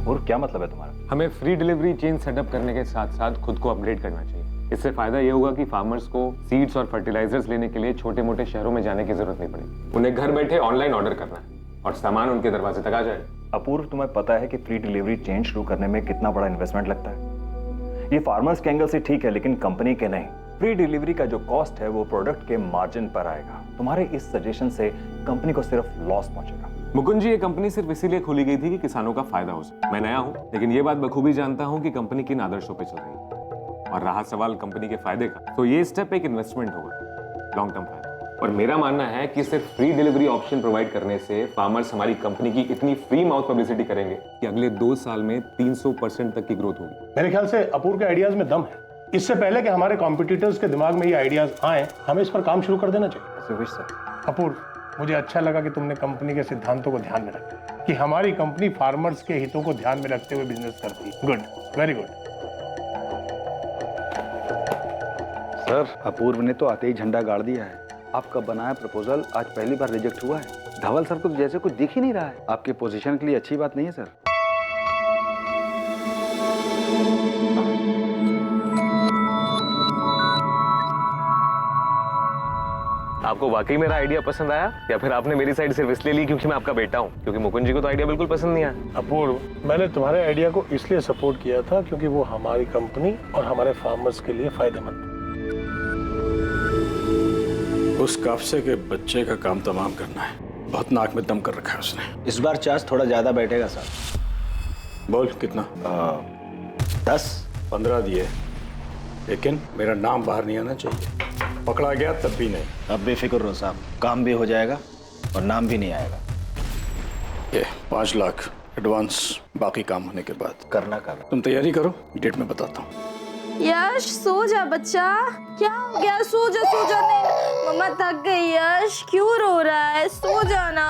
और क्या मतलब है तुम्हारा? हमें फ्री डिलीवरी चेन सेटअप करने के साथ साथ खुद को अपग्रेड करना चाहिए। इससे फायदा ये होगा कि फार्मर्स को सीड्स और फर्टिलाइजर्स लेने के लिए छोटे मोटे शहरों में जाने की जरूरत नहीं पड़ेगी। उन्हें घर बैठे ऑनलाइन ऑर्डर करना है और सामान उनके दरवाजे तक आ जाएगा। अपूर्व, तुम्हें पता है कि फ्री डिलीवरी चेन शुरू करने में कितना बड़ा इन्वेस्टमेंट लगता है? ये फार्मर्स के एंगल से ठीक है, लेकिन कंपनी के नहीं। फ्री डिलीवरी का जो कॉस्ट है वो प्रोडक्ट के मार्जिन पर आएगा। तुम्हारे इस सजेशन से कंपनी को सिर्फ लॉस पहुंचेगा। मुकुंद जी, ये कंपनी सिर्फ इसीलिए खोली गई थी कि किसानों का फायदा हो सके। मैं नया हूँ, लेकिन ये बात बखूबी जानता हूँ कि कंपनी किन आदर्शों पे चल रही है। और रहा सवाल कंपनी के फायदे का, तो ये स्टेप एक इन्वेस्टमेंट होगा, लॉन्ग टर्म फायदा। और मेरा मानना है कि सिर्फ फ्री डिलीवरी ऑप्शन प्रोवाइड करने से फार्मर्स हमारी कंपनी की इतनी फ्री माउथ पब्लिसिटी करेंगे कि अगले 2 साल में 300% तक की ग्रोथ होगी। मेरे ख्याल से अपूर्व के आइडियाज में दम है। इससे पहले कि हमारे कॉम्पिटिटर्स के दिमाग में ये आइडियाज आए, हमें इस पर काम शुरू कर देना चाहिए। अपूर्व, मुझे अच्छा लगा कि तुमने कंपनी के सिद्धांतों को ध्यान में रखा, कि हमारी कंपनी फार्मर्स के हितों को ध्यान में रखते हुए बिजनेस करती है। Good, very good. सर, अपूर्व ने तो आते ही झंडा गाड़ दिया है। आपका बनाया प्रपोजल आज पहली बार रिजेक्ट हुआ है। धवल सर को जैसे कुछ दिख ही नहीं रहा है। आपके पोजीशन के लिए अच्छी बात नहीं है सर। आपको वाकई मेरा आइडिया पसंद आया या फिर आपने मेरी साइड सिर्फ इसलिए ली क्योंकि मैं आपका बेटा हूँ? क्योंकि मुकुंद जी को तो आइडिया बिल्कुल पसंद नहीं आया। अपूर्व, मैंने तुम्हारे आइडिया को इसलिए सपोर्ट किया था क्योंकि वो हमारी कंपनी और हमारे फार्मर्स के लिए फायदेमंद। उस काफसे के बच्चे का काम तमाम करना है। बहुत नाक में दम कर रखा है उसने। इस बार चार्ज थोड़ा ज्यादा बैठेगा सर। बोल कितना? 10। 15 दिए, लेकिन मेरा नाम बाहर नहीं आना चाहिए। पकड़ा गया तब भी नहीं। अब बेफिक्र रहो साहब, काम भी हो जाएगा और नाम भी नहीं आएगा। ये 5 लाख एडवांस, बाकी काम होने के बाद करना। तुम तैयारी करो, डेट में बताता हूँ। यश, सो जा बच्चा। क्या हो गया? सो जा नहीं। मम्मा थक गई। यश क्यों रो रहा है? सो जाना,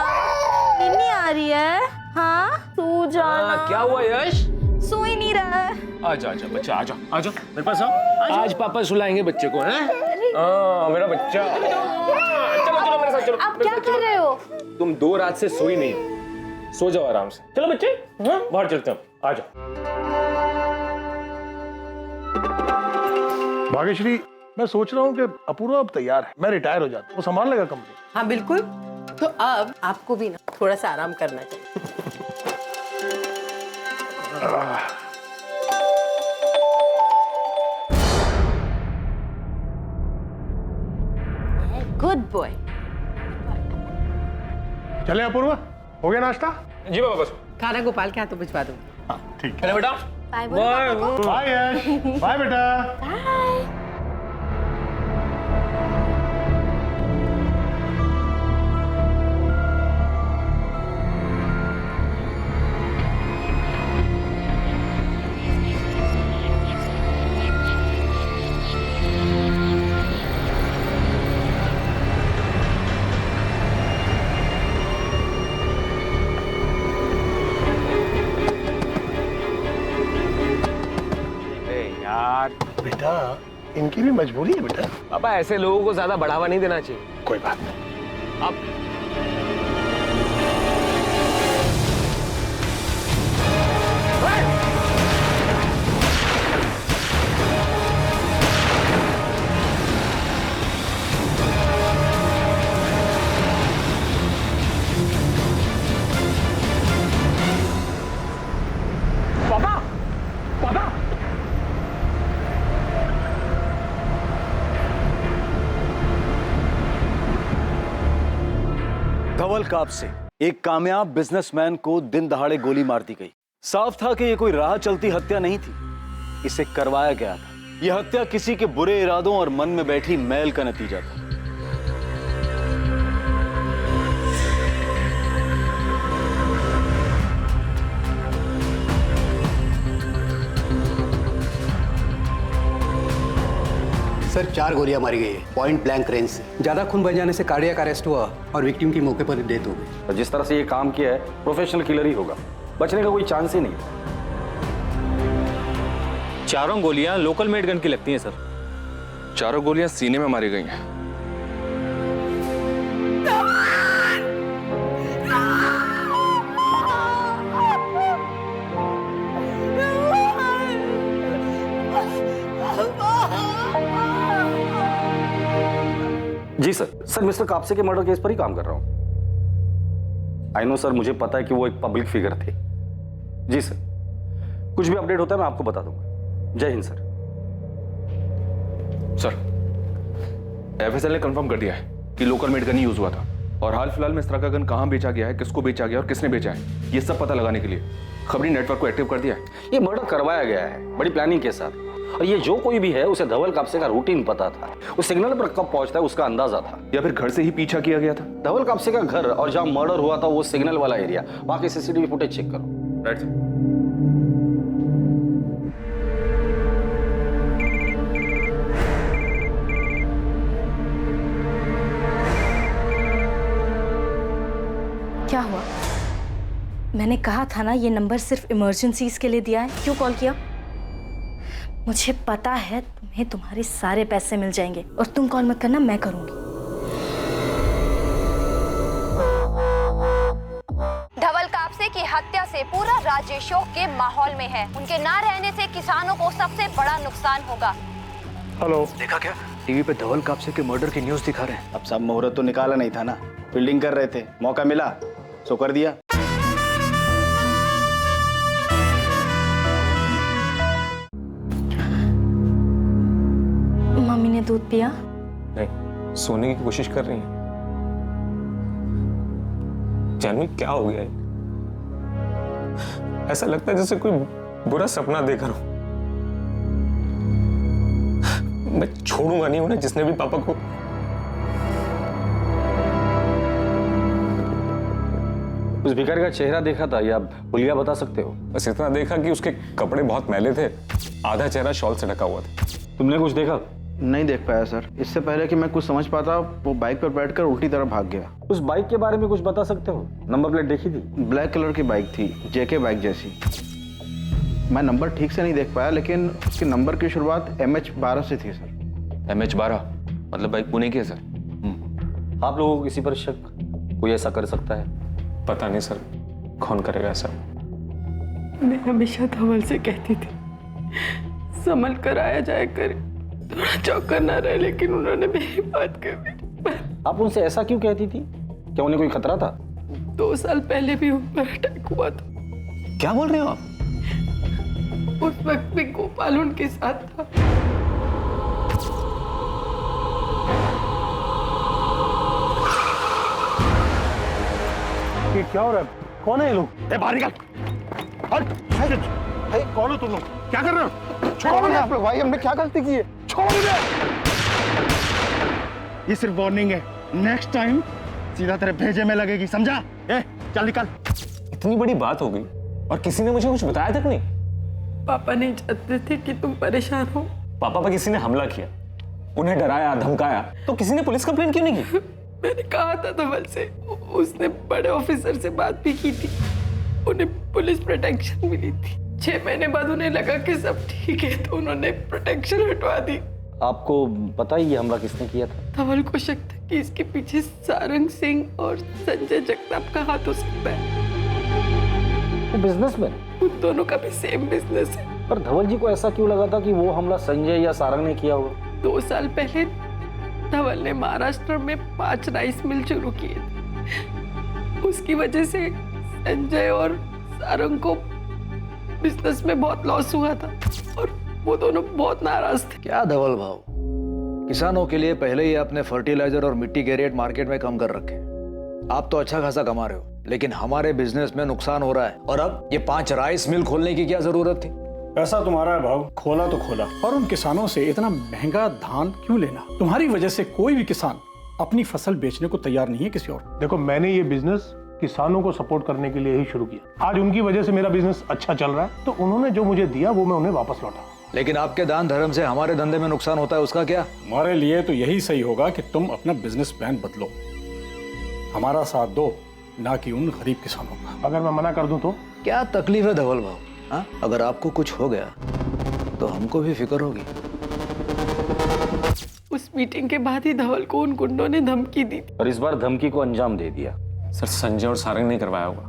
नींद नहीं आ रही है? हाँ, सो जाना। क्या हुआ यश? सो ही नहीं रहा है। आजा आजा बच्चा, आजा आजा मेरे पास आओ। आज पापा सुलाएंगे बच्चे को, हैं? मेरा बच्चा। चलो चलो मेरे साथ चलो। आप क्या कर रहे हो? तुम 2 रात से सोई नहीं हो, सो जाओ आराम से। चलो बच्चे, बाहर चलते हैं, आजा। भाग्यश्री, मैं सोच रहा हूँ कि अपूर्व अब तैयार है। मैं रिटायर हो जाता हूँ, वो संभाल लेगा कंपनी। हाँ बिल्कुल। तो अब आपको भी ना थोड़ा सा आराम करना चाहिए। Good boy. चले अपूर्व, हो गया नाश्ता? जी बाबा, बस खाना गोपाल के हाथों भिजवा दो। ठीक है बेटा। बाय बाय बाय यश, बाय बेटा। बेटा, इनकी भी मजबूरी है बेटा। पापा, ऐसे लोगों को ज्यादा बढ़ावा नहीं देना चाहिए। कोई बात नहीं। अब पापा, पापा, धवल काप से एक कामयाब बिजनेसमैन को दिन दहाड़े गोली मार दी गई। साफ था कि यह कोई राह चलती हत्या नहीं थी, इसे करवाया गया था। यह हत्या किसी के बुरे इरादों और मन में बैठी मैल का नतीजा था। सर 4 गोलियां मारी गई है, पॉइंट ब्लैंक रेंज से। ज्यादा खून बह जाने से कार्डियक अरेस्ट हुआ और विक्टिम की मौके पर डेथ हो गई। तो जिस तरह से ये काम किया है, प्रोफेशनल किलर ही होगा, बचने का कोई चांस ही नहीं। 4 गोलियां लोकल मेड गन की लगती हैं सर। 4 गोलियां सीने में मारी गई हैं। जी सर मिस्टर कापसे के मर्डर केस पर ही काम कर रहा हूं। आई नो सर, मुझे पता है कि वो एक पब्लिक फिगर थे। जी सर, कुछ भी अपडेट होता है मैं आपको बता दूंगा। जय हिंद सर। सर, एफएसएल ने कंफर्म कर दिया है कि लोकल मेड गन ही यूज हुआ था और हाल फिलहाल में इस तरह का गन कहां बेचा गया है, किसको बेचा गया और किसने बेचा है, ये सब पता लगाने के लिए खबरी नेटवर्क को एक्टिव कर दिया है। ये मर्डर करवाया गया है बड़ी प्लानिंग के साथ, और ये जो कोई भी है उसे धवल कापसे का रूटीन पता था। उस सिग्नल पर कब पहुंचता है उसका अंदाजा था। या फिर घर से ही पीछा किया गया था? धवल कापसे का घर और जहां मर्डर हुआ था वो सिग्नल वाला एरिया, बाकी सीसीटीवी फुटेज चेक करो। Right sir. क्या हुआ? मैंने कहा था ना ये नंबर सिर्फ इमरजेंसीज के लिए दिया है। क्यों कॉल किया? मुझे पता है तुम्हें तुम्हारे सारे पैसे मिल जाएंगे और तुम कॉल मत करना, मैं करूंगी। धवल कापसे की हत्या से पूरा राज्य शोक के माहौल में है। उनके ना रहने से किसानों को सबसे बड़ा नुकसान होगा। हेलो, देखा क्या? टीवी पे धवल कापसे के मर्डर की न्यूज़ दिखा रहे हैं। अब सब मुहूर्त तो निकाला नहीं था ना, फील्डिंग कर रहे थे, मौका मिला सो कर दिया। मम्मी ने दूध पिया? नहीं, सोने की कोशिश कर रही हैं। जानवी, क्या हो गया है? ऐसा लगता है जैसे कोई बुरा सपना देखा हूं। मैं छोड़ूंगा नहीं उन्हें, जिसने भी पापा को। उस भिखारी का चेहरा देखा था या हुलिया बता सकते हो? बस इतना देखा कि उसके कपड़े बहुत मैले थे, आधा चेहरा शॉल से ढका हुआ था। तुमने कुछ देखा? नहीं देख पाया सर। इससे पहले कि मैं कुछ समझ पाता वो बाइक पर बैठकर उल्टी तरफ भाग गया। उस बाइक के बारे में कुछ बता सकते हो? नंबर प्लेट देखी थी? ब्लैक कलर की बाइक थी, जेके बाइक जैसी। मैं नंबर ठीक से नहीं देख पाया, लेकिन उसके नंबर की शुरुआत MH12 से थी सर। MH12 मतलब बाइक पुणे की है सर। आप लोगों को किसी पर शक? कोई ऐसा कर सकता है? पता नहीं सर, कौन करेगा ऐसा? मैं हमेशा धवल से कहती थी संभल कर आया जाए करे, थोड़ा चौका ना रहे, लेकिन उन्होंने मेरी बात कभी। आप उनसे ऐसा क्यों कहती थी? क्या उन्हें कोई खतरा था? 2 साल पहले भी उन पर अटैक हुआ था। क्या बोल रहे हो आप? उस वक्त भी गोपाल उनके साथ था। ये क्या हो रहा है? कौन है ये लोग? बाहर निकल। कौन हो तुम लोग? क्या कर रहे हो? छोड़ो मुझे। आप लोग भाई, हमने क्या गलती की है? छोड़ो मुझे। ये सिर्फ वार्निंग है, नेक्स्ट टाइम सीधा तेरे भेजे में लगेगी, समझा? चल निकल। इतनी बड़ी बात हो गई और किसी ने मुझे कुछ बताया तक नहीं। पापा नहीं चाहते थे कि तुम परेशान हो। पापा पर किसी ने हमला किया, उन्हें डराया, धमकाया, तो किसी ने पुलिस कंप्लेंट क्यों नहीं की? मैंने कहा था धवल से, उसने बड़े ऑफिसर से बात भी की थी, उन्हें पुलिस प्रोटेक्शन मिली थी। 6 महीने बाद उन्हें लगा कि सब ठीक है तो उन्होंने प्रोटेक्शन हटवा दी। आपको पता ही ये हमला किसने किया था? धवल को शक था कि इसके पीछे सारंग सिंह और संजय जगताप का हाथ हो सकता है। वो बिजनेसमैन, उन दोनों का भी सेम बिजनेस है। पर धवल जी को ऐसा क्यों लगा था कि वो हमला संजय या सारंग ने किया होगा? 2 साल पहले धवल ने महाराष्ट्र में 5 राइस मिल शुरू किए थे। उसकी वजह से संजय और सारंग को बिजनेस में बहुत लॉस हुआ था और वो दोनों बहुत नाराज थे। क्या धवल भाव, किसानों के लिए पहले ही आपने फर्टिलाइजर और मिट्टी के रेट मार्केट में कम कर रखे। आप तो अच्छा खासा कमा रहे हो, लेकिन हमारे बिजनेस में नुकसान हो रहा है। और अब ये 5 राइस मिल खोलने की क्या जरूरत थी? पैसा तुम्हारा है भाव, खोला तो खोला, और उन किसानों से इतना महंगा धान क्यों लेना? तुम्हारी वजह से कोई भी किसान अपनी फसल बेचने को तैयार नहीं है किसी और। देखो, मैंने ये बिजनेस किसानों को सपोर्ट करने के लिए ही शुरू किया। आज उनकी वजह से मेरा बिजनेस अच्छा चल रहा है, तो उन्होंने जो मुझे दिया वो मैं उन्हें वापस लौटा। लेकिन आपके दान धर्म से हमारे धंधे में नुकसान होता है, उसका क्या? हमारे लिए तो यही सही होगा कि तुम अपना बिजनेस प्लान बदलो, हमारा साथ दो, ना कि उन गरीब किसानों का। अगर मैं मना कर दूं तो? क्या तकलीफ है धवल भाव? हाँ, अगर आपको कुछ हो गया तो हमको भी फिक्र होगी। उस मीटिंग के बाद ही धवल को उन गुंडों ने धमकी दी और इस बार धमकी को अंजाम दे दिया। सर, संजय और सारंग ने करवाया होगा,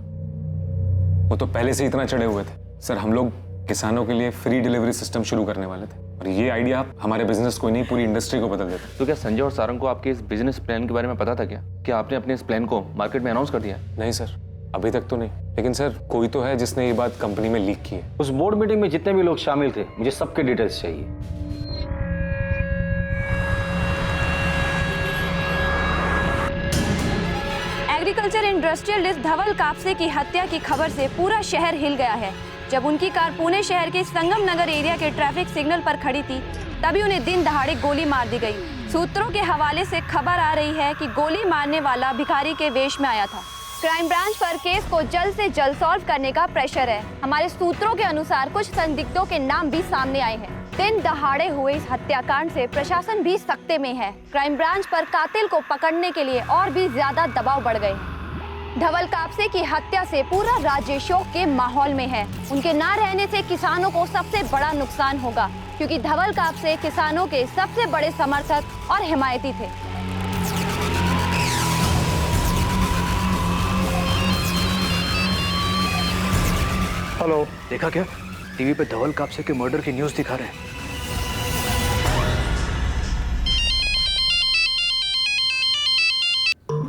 वो तो पहले से इतना चढ़े हुए थे। सर, हम लोग किसानों के लिए फ्री डिलीवरी सिस्टम शुरू करने वाले थे। और ये आइडिया आप हमारे बिजनेस को नहीं पूरी इंडस्ट्री को बदल देता। तो क्या संजय और सारंग को आपके इस बिजनेस प्लान के बारे में पता था क्या? क्या आपने अपने इस प्लान को मार्केट में अनाउंस कर दिया? नहीं सर, अभी तक तो नहीं, लेकिन सर कोई तो है जिसने ये बात कंपनी में लीक की है। उस बोर्ड मीटिंग में जितने भी लोग शामिल थे, मुझे सबके डिटेल्स चाहिए। एग्रीकल्चर इंडस्ट्रियलिस्ट धवल कापसे की हत्या की खबर से पूरा शहर हिल गया है। जब उनकी कार पुणे शहर के संगम नगर एरिया के ट्रैफिक सिग्नल पर खड़ी थी, तभी उन्हें दिन दहाड़े गोली मार दी गई। सूत्रों के हवाले से खबर आ रही है कि गोली मारने वाला भिखारी के वेश में आया था। क्राइम ब्रांच पर केस को जल्द से जल्द सॉल्व करने का प्रेशर है। हमारे सूत्रों के अनुसार कुछ संदिग्धों के नाम भी सामने आए हैं। दिन दहाड़े हुए इस हत्याकांड से प्रशासन भी सख्ते में है। क्राइम ब्रांच पर कातिल को पकड़ने के लिए और भी ज्यादा दबाव बढ़ गए हैं। धवल कापसे की हत्या से पूरा राज्य शोक के माहौल में है। उनके ना रहने से किसानों को सबसे बड़ा नुकसान होगा, क्योंकि धवल कापसे किसानों के सबसे बड़े समर्थक और हिमायती थे। हेलो, देखा क्या? टीवी पे धवल कापसे के मर्डर की न्यूज़ दिखा रहे हैं।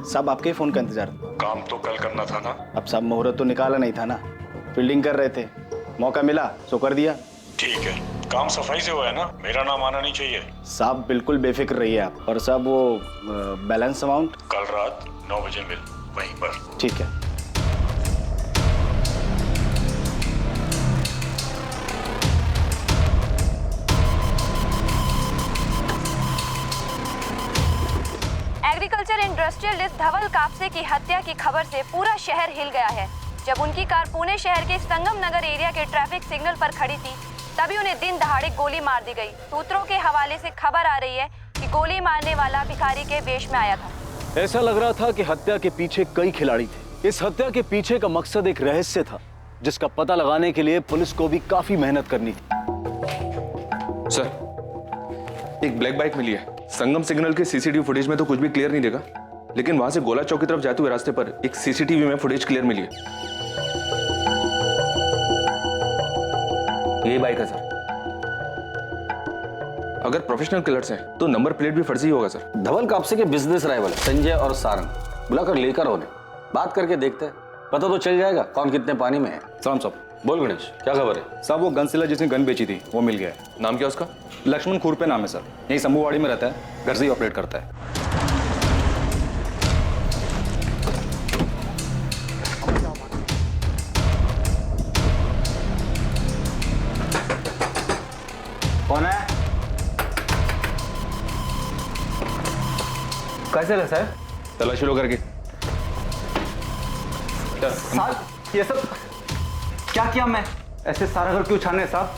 साहब आपके ही फोन का इंतजार था। काम तो कल करना था ना। अब साहब मुहूर्त तो निकाला नहीं था ना, फील्डिंग कर रहे थे, मौका मिला सो कर दिया। ठीक है, काम सफाई से हुआ है ना, मेरा नाम आना नहीं चाहिए। साहब बिल्कुल बेफिक्र रहिए आप। और साहब वो बैलेंस अमाउंट कल रात 9 बजे मिल वहीं पर। ठीक है। एग्रीकल्चर इंडस्ट्रियलिस्ट धवल कापसे की हत्या की खबर से पूरा शहर हिल गया है। जब उनकी कार पुणे शहर के संगम नगर एरिया के ट्रैफिक सिग्नल पर खड़ी थी, तभी उन्हें दिन दहाड़े गोली मार दी गई। सूत्रों के हवाले से खबर आ रही है कि गोली मारने वाला भिखारी के वेश में आया था। ऐसा लग रहा था कि हत्या के पीछे कई खिलाड़ी थे। इस हत्या के पीछे का मकसद एक रहस्य था, जिसका पता लगाने के लिए पुलिस को भी काफी मेहनत करनी थी। सर, एक ब्लैक बाइक मिली है। संगम सिग्नल के सीसीटीवी फुटेज में तो कुछ भी क्लियर नहीं देगा, लेकिन वहां से गोला चौक की तरफ जाते हुए रास्ते पर एक सीसीटीवी में फुटेज क्लियर मिली है। यही बाइक है सर। अगर प्रोफेशनल किलर्स हैं तो नंबर प्लेट भी फर्जी होगा सर। धवल कापसे के बिजनेस राइवल संजय और सारंग बुलाकर लेकर उन्हें बात करके देखते हैं, पता तो चल जाएगा कौन कितने पानी में है। सलाम साहब। बोल गणेश, क्या खबर है? साहब वो गन सेलर जिसने गन बेची थी वो मिल गया है। नाम क्या उसका? लक्ष्मण खुरपे नाम है सर। यही शंभूवाड़ी में रहता है, घर से ही ऑपरेट करता है। कौन है? कैसे लगा साहब? तलाशी लो करके। साहब ये सब क्या किया मैं? ऐसे सारा घर क्यों छाने साहब?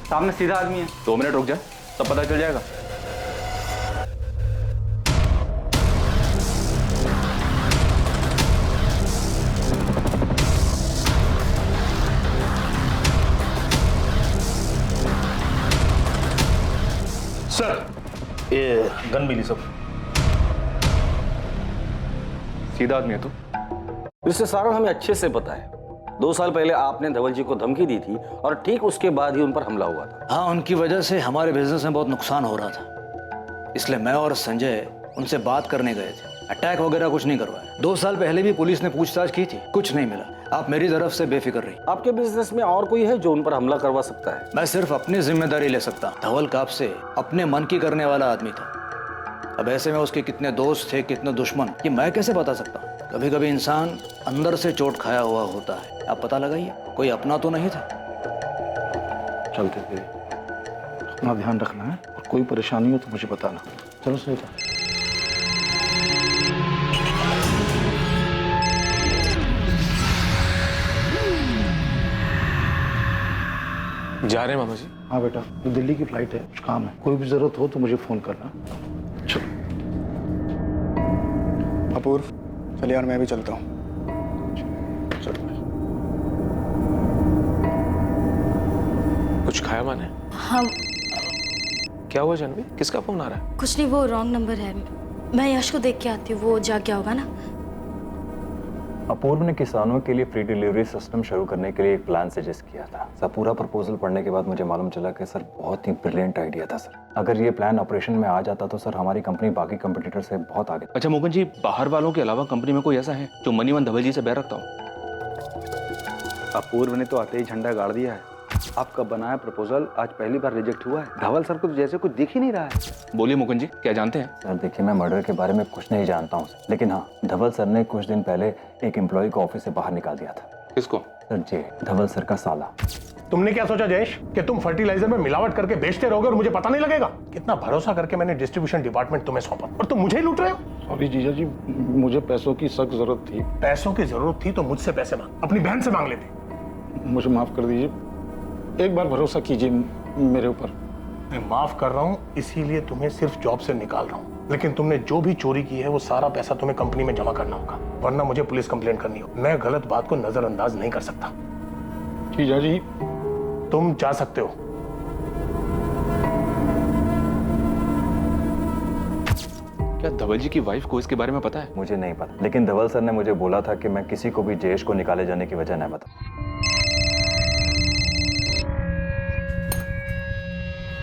सामने सीधा आदमी है। 2 मिनट रुक जा, तब पता चल जाएगा। सर, ये गन मिली सब। सीधा आदमी है तू? इससे सारा हमें अच्छे से पता है। 2 साल पहले आपने धवल जी को धमकी दी थी और ठीक उसके बाद ही उन पर हमला हुआ था। हाँ, उनकी वजह से हमारे बिजनेस में बहुत नुकसान हो रहा था, इसलिए मैं और संजय उनसे बात करने गए थे। अटैक वगैरह कुछ नहीं करवाया। 2 साल पहले भी पुलिस ने पूछताछ की थी, कुछ नहीं मिला। आप मेरी तरफ से बेफिक्र रहिए। आपके बिजनेस में और कोई है जो उन पर हमला करवा सकता है? मैं सिर्फ अपनी जिम्मेदारी ले सकता। धवल कापसे अपने मन की करने वाला आदमी था। अब ऐसे में उसके कितने दोस्त थे, कितने दुश्मन, ये मैं कैसे बता सकता? कभी कभी इंसान अंदर से चोट खाया हुआ होता है। आप पता लगाइए, कोई अपना तो नहीं था। चलते थे, अपना ध्यान रखना है और कोई परेशानी हो तो मुझे बताना। चलो सही था। जा रहे हैं मामा जी? हाँ बेटा, ये दिल्ली की फ्लाइट है, कुछ काम है। कोई भी जरूरत हो तो मुझे फोन करना। चलो। अपूर्व, चलिए यार मैं भी चलता हूँ। कुछ खाया माने? हाँ। क्या हुआ जानवी? किसका फोन आ रहा है? कुछ नहीं, वो रॉन्ग नंबर है। मैं यश को देख के आती हूँ, वो जाग गया होगा ना। अपूर्व ने किसानों के लिए फ्री डिलीवरी सिस्टम शुरू करने के लिए एक प्लान सजेस्ट किया था सर। पूरा प्रपोजल पढ़ने के बाद मुझे मालूम चला कि सर बहुत ही ब्रिलियंट आइडिया था सर। अगर ये प्लान ऑपरेशन में आ जाता तो सर हमारी कंपनी बाकी कंपटीटर से बहुत आगे। अच्छा मोहन जी, बाहर वालों के अलावा कंपनी में कोई ऐसा है जो मनीवन धवल जी से बैर रखता हो? अपूर्व ने तो आते ही झंडा गाड़ दिया है। आपका बनाया प्रपोजल आज पहली बार रिजेक्ट हुआ है। धवल सर को जैसे कुछ दिख ही नहीं रहा है। बोलिए मुकुंद जी, क्या जानते हैं? सर देखिए, मैं मर्डर के बारे में कुछ नहीं जानता हूँ, लेकिन हाँ, धवल सर ने कुछ दिन पहले एक एम्प्लॉय को ऑफिस से बाहर निकाल दिया था। किसको? सर जी, धवल सर का साला। तुमने क्या सोचा जयेश कि तुम फर्टिलाइजर में मिलावट करके बेचते रहोगे और मुझे पता नहीं लगेगा? कितना भरोसा करके मैंने डिस्ट्रीब्यूशन डिपार्टमेंट तुम्हें सौंपा और तुम मुझे लूट रहे हो। सॉरी जीजा जी, मुझे पैसों की सख्त जरूरत थी। पैसों की जरूरत थी तो मुझसे पैसे मांग, अपनी बहन से मांग लेते। मुझे माफ कर दीजिए, एक बार भरोसा कीजिए मेरे ऊपर। मैं माफ कर रहा हूँ, इसीलिए तुम्हें सिर्फ जॉब से निकाल रहा हूँ, लेकिन तुमने जो भी चोरी की है वो सारा पैसा तुम्हें कंपनी में जमा करना होगा, वरना मुझे पुलिस कंप्लेंट करनी हो। मैं गलत बात को नजरअंदाज नहीं कर सकता। जीजा जी, तुम जा सकते हो। क्या धवल जी की वाइफ को इसके बारे में पता है? मुझे नहीं पता, लेकिन धवल सर ने मुझे बोला था कि मैं किसी को भी जयेश को निकाले जाने की वजह नहीं बता।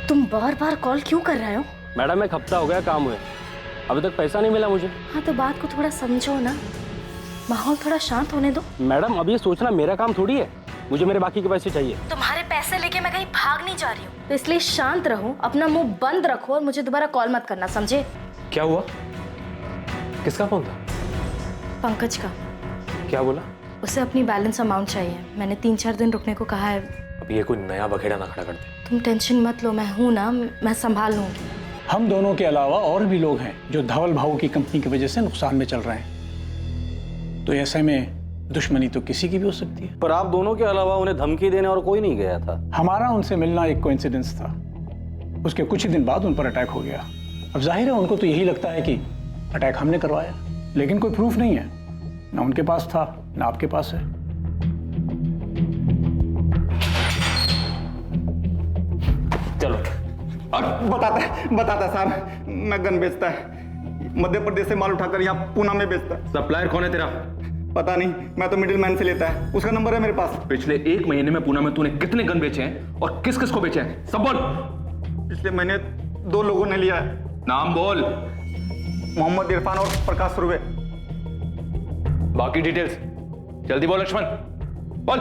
तुम बार बार कॉल क्यों कर रहे हो? मैडम एक हफ्ता हो गया काम हुए, अभी तक पैसा नहीं मिला मुझे। हाँ तो बात को थोड़ा समझो ना, माहौल थोड़ा शांत होने दो। मैडम अब ये सोचना मेरा काम थोड़ी है, मुझे मेरे बाकी के पैसे चाहिए। तुम्हारे पैसे लेके मैं कहीं भाग नहीं जा रही हूँ, तो इसलिए शांत रहो, अपना मुंह बंद रखो और मुझे दोबारा कॉल मत करना, समझे? क्या हुआ? किसका फोन था? पंकज का। क्या बोला? उसे अपनी बैलेंस अमाउंट चाहिए, मैंने 3-4 दिन रुकने को कहा है। अब ये कोई नया बखेड़ा ना खड़ा कर दे। तुम टेंशन मत लो, मैं हूं ना, मैं संभाल लूंगी। हम दोनों के अलावा और भी लोग हैं जो धवल भाऊ की कंपनी की वजह से नुकसान में चल रहे हैं, तो ऐसे में दुश्मनी तो किसी की भी हो सकती है। पर आप दोनों के अलावा उन्हें धमकी देने और कोई नहीं गया था। हमारा उनसे मिलना एक कोइंसिडेंस था, उसके कुछ ही दिन बाद उन पर अटैक हो गया। अब जाहिर है उनको तो यही लगता है कि अटैक हमने करवाया, लेकिन कोई प्रूफ नहीं है, ना उनके पास था ना आपके पास है। चलो और बताता साहब, मैं गन बेचता है, मध्य प्रदेश से माल उठाकर यहाँ पूना में बेचता है। सप्लायर कौन है तेरा? पता नहीं, मैं तो मिडिल मैन से लेता है, उसका नंबर है मेरे पास। पिछले 1 महीने में पूना में तूने कितने गन बेचे हैं और किस किस को बेचे हैं? सब बोल। पिछले महीने 2 लोगों ने लिया है। नाम बोल। मोहम्मद इरफान और प्रकाश सुरवे। बाकी डिटेल्स जल्दी बोल लक्ष्मण, बोल।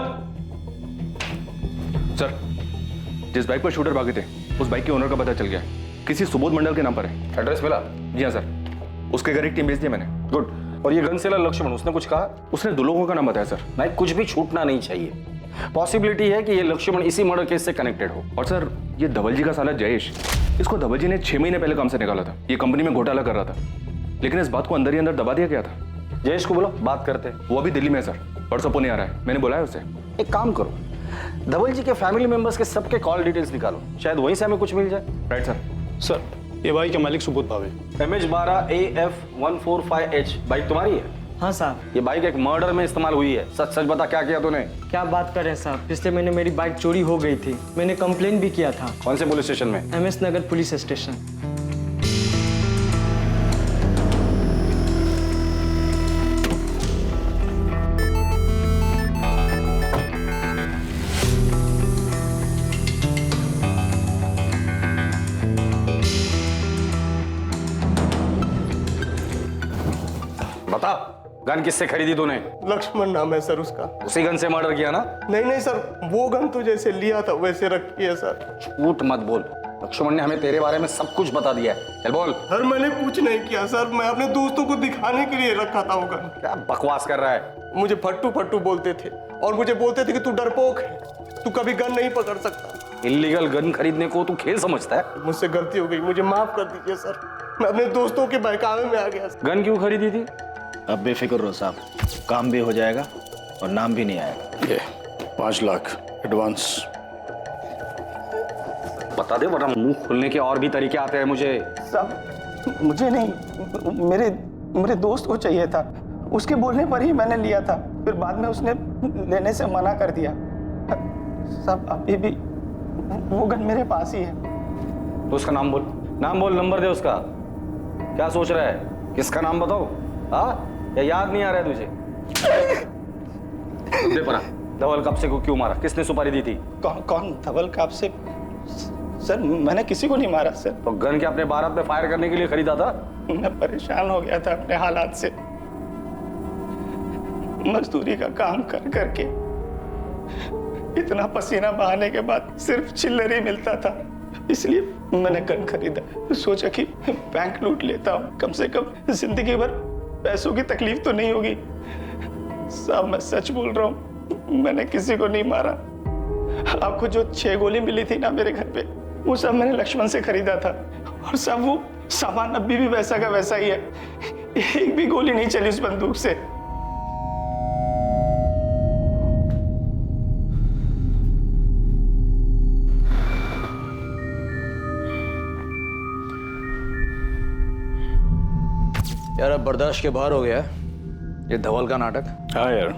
सर, जिस बाइक पर शूटर भागे थे उस बाइक के ओनर का पता चल गया, किसी सुबोध मंडल के नाम पर है। एड्रेस मिला? जी हाँ सर, उसके घर एक टीम भेज दी मैंने। गुड। और ये गन सेलर लक्ष्मण, उसने कुछ कहा? उसने 2 लोगों का नाम बताया सर। नहीं, कुछ भी छूटना नहीं चाहिए। पॉसिबिलिटी है कि ये लक्ष्मण इसी मर्डर केस से कनेक्टेड हो। और सर, ये धवल जी का साला जयेश, इसको धवल जी ने 6 महीने पहले काम से निकाला था। ये कंपनी में घोटाला कर रहा था, लेकिन इस बात को अंदर ही अंदर दबा दिया गया था। जयेश को बोलो, बात करते। वो अभी दिल्ली में है सर, परसों पुणे आ रहा है, मैंने बुलाया उसे। एक काम करो, धवल जी के फैमिली मेंबर्स के सबके कॉल डिटेल्स निकालो, शायद वहीं से हमें कुछ मिल जाए। Right sir. सर, ये बाइक के मालिक सुबोध भावे। MH12AF145H बाइक तुम्हारी है? हाँ साहब। ये बाइक एक मर्डर में इस्तेमाल हुई है। सच सच बता, क्या किया तूने? क्या बात कर रहे हैं साहब, पिछले महीने मेरी बाइक चोरी हो गई थी, मैंने कंप्लेन भी किया था। कौन से पुलिस स्टेशन में? MS नगर पुलिस स्टेशन। बता, गन किससे खरीदी तूने? लक्ष्मण नाम है सर उसका। उसी गन से मर्डर किया ना? नहीं सर, वो गन तो जैसे लिया था वैसे रखी है सर। झूठ मत बोल, लक्ष्मण ने हमें तेरे बारे में सब कुछ बता दिया है। चल बोल। सर मैंने कुछ नहीं किया सर, मैं अपने दोस्तों को दिखाने के लिए रखा था वो गन। क्या बकवास कर रहा है? मुझे फट्टू फट्टू बोलते थे और मुझे बोलते थे कि तू डरपोक है, तू कभी गन नहीं पकड़ सकता। इल्लीगल गन खरीदने को तू खेल समझता है? मुझसे गलती हो गई, मुझे माफ कर दीजिए सर, मैं अपने दोस्तों के बहकावे में आ गया। गन क्यों खरीदी थी? अब बेफिक्र रहो साहब, काम भी हो जाएगा और नाम भी नहीं आएगा। ये 5 लाख एडवांस। बता दे, वरना मुंह खोलने के और भी तरीके आते हैं मुझे। साहब मुझे नहीं, मेरे दोस्त को चाहिए था, उसके बोलने पर ही मैंने लिया था, फिर बाद में उसने लेने से मना कर दिया। साहब अभी भी वो गन मेरे पास ही है। तो उसका नाम बोल, नाम बोल, नंबर दे उसका। क्या सोच रहा है? किसका नाम बताओ? हाँ, या याद नहीं आ रहा है तुझे? दे परा, धवल कापसे को क्यों मारा? किसने सुपारी दी थी? कौन धवल कापसे? सर मैंने किसी को नहीं मारा सर। तो गन क्या अपने बारात में फायर करने के लिए खरीदा था? मैं परेशान हो गया था अपने हालात से। मजदूरी का काम कर करके इतना पसीना बहाने के बाद सिर्फ चिल्लर ही मिलता था, इसलिए मैंने गन खरीदा। सोचा कि बैंक लूट लेता हूँ, कम से कम जिंदगी भर पैसों की तकलीफ तो नहीं होगी। साहब मैं सच बोल रहा हूँ, मैंने किसी को नहीं मारा। आपको जो 6 गोली मिली थी ना मेरे घर पे, वो सब मैंने लक्ष्मण से खरीदा था। और सब वो सामान अभी भी वैसा का वैसा ही है, एक भी गोली नहीं चली उस बंदूक से। यार अब बर्दाश्त के बाहर हो गया है ये धवल का नाटक। हाँ यार,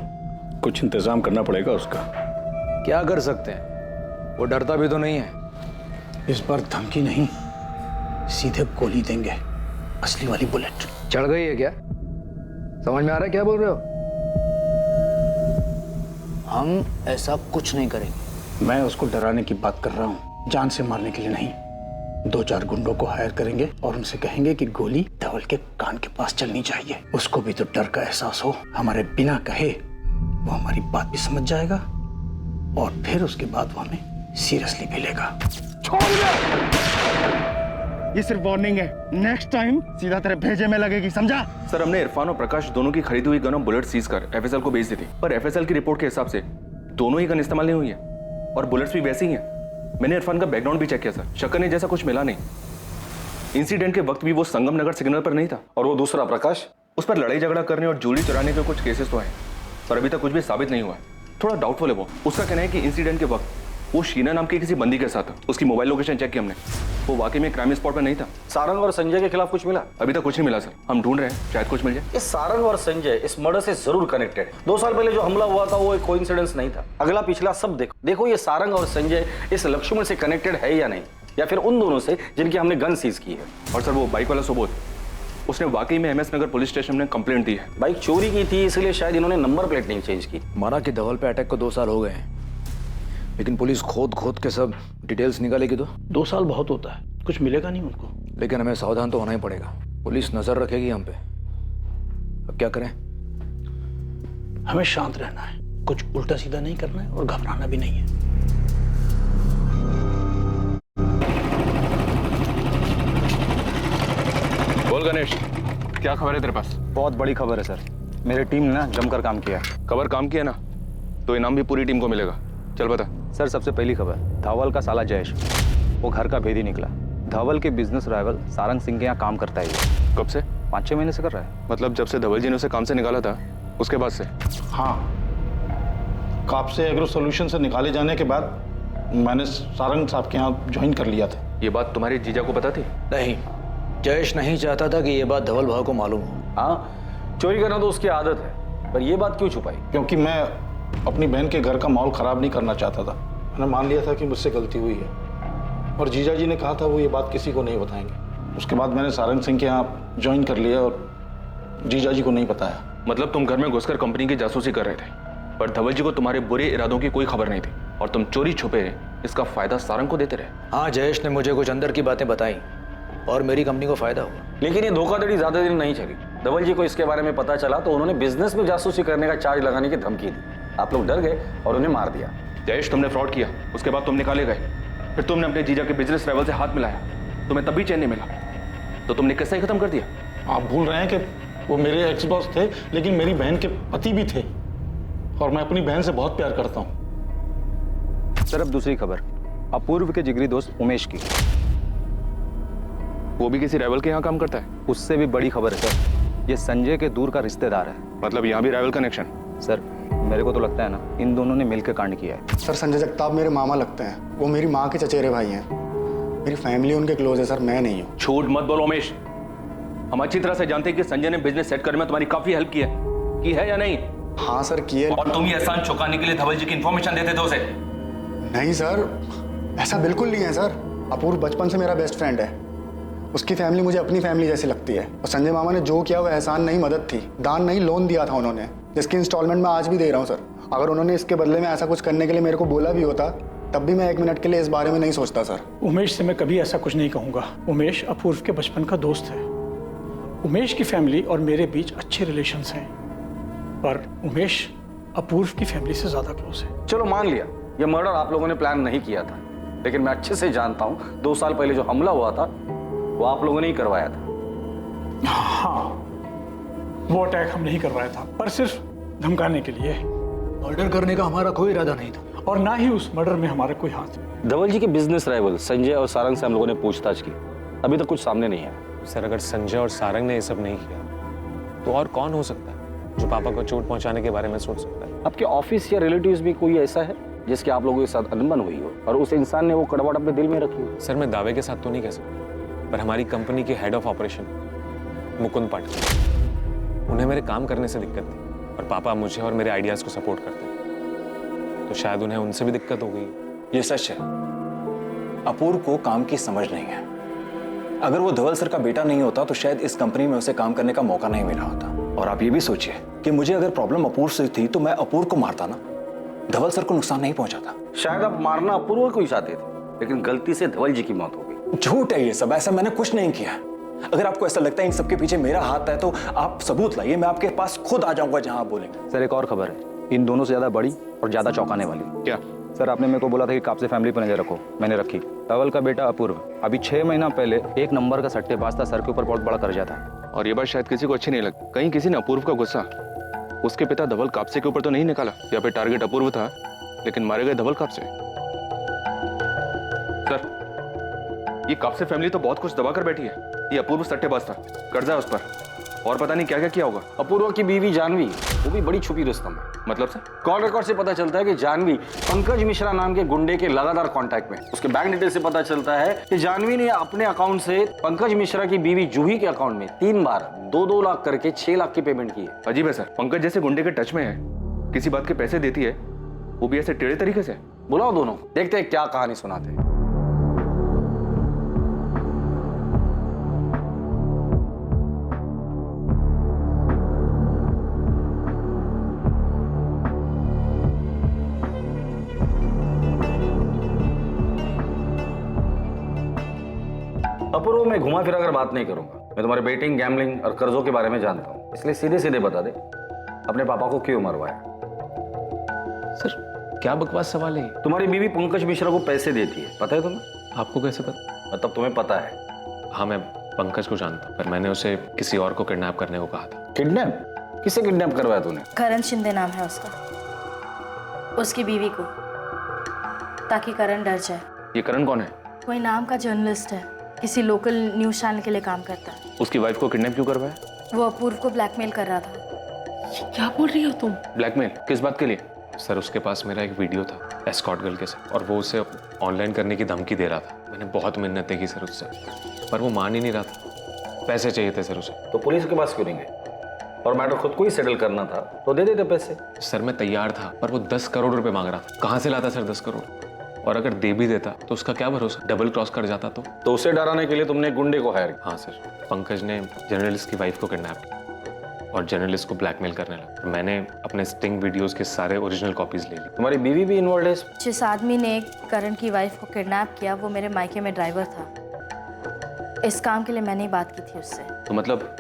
कुछ इंतजाम करना पड़ेगा उसका। क्या कर सकते हैं, वो डरता भी तो नहीं है। इस बार धमकी नहीं, सीधे गोली देंगे, असली वाली बुलेट। चढ़ गई है क्या? समझ में आ रहा है क्या बोल रहे हो? हम ऐसा कुछ नहीं करेंगे। मैं उसको डराने की बात कर रहा हूँ, जान से मारने के लिए नहीं। 2-4 गुंडों को हायर करेंगे और उनसे कहेंगे कि गोली धवल के कान के पास चलनी चाहिए। उसको भी तो डर का एहसास हो, हमारे बिना कहे वो हमारी बात भी समझ जाएगा और फिर उसके बाद वो हमें सीरियसली भी लेगा। छोड़ दे! ये सिर्फ वार्निंग है, नेक्स्ट टाइम सीधा तेरे भेजे में लगेगी, समझा? सर हमने इरफान और प्रकाश दोनों की खरीदी हुई गन और बुलेट सीज कर एफएसएल को भेज दी थी, पर एफएसएल की रिपोर्ट के हिसाब से दोनों ही गन इस्तेमाल नहीं हुई है और बुलेट्स भी वैसी ही हैं। मैंने इरफान का बैकग्राउंड भी चेक किया सर, शक्कर ने जैसा कुछ मिला नहीं। इंसिडेंट के वक्त भी वो संगम नगर सिग्नल पर नहीं था। और वो दूसरा प्रकाश, उस पर लड़ाई झगड़ा करने और ज्वेलरी चुराने के कुछ केसेस तो हैं, पर अभी तक कुछ भी साबित नहीं हुआ है। थोड़ा डाउटफुल है वो। उसका कहना है कि इंसिडेंट के वक्त वो शीना नाम की किसी बंदी के साथ था। उसकी मोबाइल लोकेशन चेक की हमने, वो वाकई में क्राइम स्पॉट पर नहीं था। सारंग और संजय के खिलाफ कुछ मिला? अभी तक कुछ नहीं मिला सर, हम ढूंढ रहे हैं, शायद कुछ मिल जाए। ये सारंग और संजय इस मर्डर से जरूर कनेक्टेड है। 2 साल पहले जो हमला हुआ था वो एक कोइंसिडेंस नहीं था। अगला पिछला सब देखो। देखो ये सारंग और संजय इस लक्ष्मण से कनेक्टेड है या नहीं, या फिर उन दोनों से जिनकी हमने गन सीज की है। और सर वो बाइक वाला सुबोध, उसने वाकई में एमएस नगर पुलिस स्टेशन में कंप्लेंट दी है। बाइक चोरी की थी, इसलिए शायद इन्होंने नंबर प्लेट नहीं चेंज की। माना कि धवल पे अटैक को 2 साल हो गए हैं, लेकिन पुलिस खोद के सब डिटेल्स निकालेगी तो 2 साल बहुत होता है, कुछ मिलेगा नहीं उनको। लेकिन हमें सावधान तो होना ही पड़ेगा, पुलिस नजर रखेगी हम पे। अब क्या करें? हमें शांत रहना है, कुछ उल्टा सीधा नहीं करना है और घबराना भी नहीं है। बोल गणेश, क्या खबर है तेरे पास? बहुत बड़ी खबर है सर, मेरी टीम ने ना जमकर काम किया है। खबर काम किया ना, तो इनाम भी पूरी टीम को मिलेगा। चल बता। सर सबसे पहली खबर, धवल का साला जयेश, वो घर का भेदी निकला। धवल के बिजनेस राइवल सारंग सिंह के यहाँ काम करता है ये। कब से? 5-6 महीने से कर रहा है। मतलब जब से धवल जी ने उसे काम से निकाला था उसके बाद से? हाँ, कापसे एग्रो सॉल्यूशन से निकाले जाने के बाद मैंने सारंग साहब के यहाँ ज्वाइन कर लिया था। ये बात तुम्हारे जीजा को पता थी? नहीं, जयेश नहीं चाहता था कि ये बात धवल भाव को मालूम हो। हाँ, चोरी करना तो उसकी आदत है, पर ये बात क्यों छुपाई? क्योंकि मैं अपनी बहन के घर का माहौल खराब नहीं करना चाहता था। मैंने मान लिया था कि मुझसे गलती हुई है और जीजा जी ने कहा था वो ये बात किसी को नहीं बताएंगे। उसके बाद मैंने सारंग सिंह के यहाँ ज्वाइन कर लिया और जीजा जी को नहीं बताया। मतलब तुम घर में घुसकर कंपनी की जासूसी कर रहे थे, पर धवल जी को तुम्हारे बुरे इरादों की कोई खबर नहीं थी और तुम चोरी छुपे इसका फायदा सारंग को देते रहे। हाँ, जयेश ने मुझे कुछ अंदर की बातें बताई और मेरी कंपनी को फायदा हुआ। लेकिन ये धोखाधड़ी ज्यादा दिन नहीं चली। धवल जी को इसके बारे में पता चला तो उन्होंने बिजनेस में जासूसी करने का चार्ज लगाने की धमकी दी। आप लोग डर गए और उन्हें मार दिया। जयेश, तुमने फ्रॉड किया, उसके बाद तुम निकाले गए, फिर तुमने अपने जीजा के बिजनेस राइवल से हाथ मिलाया, तुम्हें तब भी चैन नहीं मिला, तो तुमने किस्सा ही खत्म कर दिया। आप भूल रहे हैं कि वो मेरे एक्स बॉस थे, लेकिन मेरी बहन के पति भी थे और मैं अपनी बहन से बहुत प्यार करता हूँ। सर अब दूसरी खबर, अपूर्व के जिगरी दोस्त उमेश की। वो भी किसी राइवल के यहाँ काम करता है? उससे भी बड़ी खबर है सर, ये संजय के दूर का रिश्तेदार है। मतलब यहाँ भी राइवल कनेक्शन? सर मेरे को तो लगता है ना इन दोनों ने मिलकर कांड किया है। सर संजय जगताप मेरे मामा लगते हैं, वो मेरी माँ के चचेरे भाई हैं। मेरी फैमिली उनके क्लोज है सर, मैं नहीं हूँ। झूठ मत बोलो उमेश, हम अच्छी तरह से जानते हैं कि संजय ने बिजनेस सेट करने में तुम्हारी काफी हेल्प की है या नहीं? हाँ सर की है। और तुम ये एहसान चुकाने के लिए धवल जी की इन्फॉर्मेशन देते थे उसे? नहीं सर, ऐसा बिल्कुल नहीं है सर। अपूर्व बचपन से मेरा बेस्ट फ्रेंड है, उसकी फैमिली मुझे अपनी फैमिली जैसी लगती है। और संजय मामा ने जो किया वो एहसान नहीं, मदद थी, दान नहीं, लोन दिया था उन्होंने, जिसकी इंस्टॉलमेंट मैं आज भी दे रहा हूँ सर। अगर उन्होंने इसके बदले में ऐसा कुछ करने के लिए मेरे को बोला भी होता तब भी मैं 1 मिनट के लिए इस बारे में नहीं सोचता सर। उमेश से मैं कभी ऐसा कुछ नहीं कहूँगा। उमेश अपूर्व के बचपन का दोस्त है। उमेश की फैमिली और मेरे बीच अच्छे रिलेशंस हैं, पर उमेश अपूर्व की फैमिली से ज्यादा क्लोज है। चलो मान लिया ये मर्डर आप लोगों ने प्लान नहीं किया था, लेकिन मैं अच्छे से जानता हूँ 2 साल पहले जो हमला हुआ था वो आप लोगों ने ही करवाया था। हाँ, वो अटैक हम नहीं करवाया था, पर सिर्फ धमकाने के लिए। मर्डर करने का हमारा कोई इरादा नहीं था, और ना ही उस मर्डर में हमारा कोई हाथ। धवल जी के बिजनेस राइवल संजय और सारंग से हम लोगों ने पूछताछ की, अभी तक कुछ सामने नहीं है। सर अगर संजय और सारंग ने ये सब नहीं किया तो और कौन हो सकता है जो पापा को चोट पहुंचाने के बारे में सोच सकता है? आपके ऑफिस या रिलेटिव्स में कोई ऐसा है जिसके आप लोगों के साथ अनबन हुई हो और उस इंसान ने वो कड़वाहट अपने दिल में रखी हो? सर मैं दावे के साथ तो नहीं कह सकता, पर हमारी कंपनी के head of operation Mukund Patil, उन्हें मेरे काम करने से दिक्कत थी और पापा मुझे और मेरे आइडियाज को सपोर्ट करते हैं, तो शायद उन्हें उनसे भी दिक्कत हो गई। ये सच है, अपूर्व को काम की समझ नहीं है। अगर वो धवल सर का बेटा नहीं होता तो शायद इस कंपनी में उसे काम करने का मौका नहीं मिला होता। और आप ये भी सोचिए कि मुझे अगर प्रॉब्लम अपूर्व से थी तो मैं अपूर्व को मारता ना, धवल सर को नुकसान नहीं पहुंचाता। शायद आप मारना अपूर्व को ही चाहते थे, लेकिन गलती से धवल जी की मौत हो गई। झूठ है ये सब, ऐसा मैंने कुछ नहीं किया। अगर आपको ऐसा लगता है इन सबके पीछे मेरा हाथ है तो आप सबूत लाइए, मैं आपके पास खुद आ जाऊंगा जहां आप बोलेंगे। सर एक और खबर है, इन दोनों से ज्यादा बड़ी और ज्यादा चौंकाने वाली। क्या? सर आपने मेरे को बोला था कि काप से फैमिली पर नजर रखो, मैंने रखी। धवल का बेटा अपूर्व अभी 6 महीना पहले 1 नंबर का सट्टेबाज था, सर के ऊपर बहुत बड़ा कर्जा था। और ये बात शायद किसी को अच्छी नहीं लगी। कहीं किसी ने अपूर्व का गुस्सा उसके पिता धवल कापसे के ऊपर तो नहीं निकाला, या फिर टारगेट अपूर्व था लेकिन मारे गए धवल कापसे। सर ये कापसे फैमिली तो बहुत कुछ दबा कर बैठी है। ये अपूर्व सट्टेबाज था, कर्जा है उस पर, और पता नहीं क्या क्या किया होगा। अपूर्व की बीवी जानवी वो भी बड़ी छुपी रुस्तम है। मतलब सर कॉल रिकॉर्ड से पता चलता है कि जानवी पंकज मिश्रा नाम के गुंडे के लगातार कांटेक्ट में। उसके बैंक डिटेल से पता चलता है कि जानवी ने अपने अकाउंट से पंकज मिश्रा की बीवी जूही के अकाउंट में 3 बार 2-2 लाख करके 6 लाख की पेमेंट की है। अजीब है सर, पंकज जैसे गुंडे के टच में है, किसी बात के पैसे देती है, वो भी ऐसे टेढ़े तरीके से। बुलाओ दोनों, देखते हैं क्या कहानी सुनाते हैं। अपूर्व मैं घुमा फिरा कर बात नहीं करूंगा। मैं तुम्हारे बेटिंग, गैम्बलिंग और कर्जों के बारे में जानता हूं, इसलिए सीधे सीधे बता दे अपने पापा को क्यों मरवाया। सर क्या बकवास सवाल है? तुम्हारी बीवी पंकज मिश्रा को पैसे देती है, पता है तुम्हें? आपको कैसे पता? मतलब तुम्हें पता है? हाँ मैं पंकज को जानता हूँ, पर मैंने उसे किसी और को किडनैप करने को कहा था। किडनैप? किसे किडनैप करवाया तूने? करण शिंदे नाम है उसका, उसकी बीवी को, ताकि करण डर जाए। ये करण कौन है? कोई नाम का जर्नलिस्ट है, किसी लोकल न्यूज चैनल के लिए काम करता है। उसकी वाइफ को किडनैप क्यों करवाया? वो अपूर्व को ब्लैकमेल कर रहा था। क्या बोल रही हो तुम? ब्लैकमेल किस बात के लिए? सर उसके पास मेरा एक वीडियो था एस्कॉर्ट गर्ल के साथ, और वो उसे ऑनलाइन करने की धमकी दे रहा था। मैंने बहुत मिन्नतें की सर उससे, पर वो मान ही नहीं रहा था। पैसे चाहिए थे सर उसे। तो पुलिस के पास क्यों नहीं गए? और मैटर खुद को ही सेटल करना था तो दे देते पैसे। सर मैं तैयार था, पर वो 10 करोड़ रुपए मांग रहा था। कहाँ से लाता सर 10 करोड़? और अगर दे भी देता तो उसका क्या भरोसा, डबल क्रॉस कर जाता तो उसे डराने के लिए तुमने गुंडे को हायर किया? हाँ सर, पंकज ने जर्नलिस्ट की वाइफ को किडनैप किया और जर्नलिस्ट को ब्लैकमेल करने लगा। मैंने अपने स्टिंग वीडियोस के सारे ओरिजिनल कॉपीज ले ली। तुम्हारी बीवी भी इन्वॉल्व है? जिस आदमी ने करण की वाइफ को किडनैप किया वो मेरे मायके में ड्राइवर था। इस काम के लिए मैंने ही बात की थी उससे। तो मतलब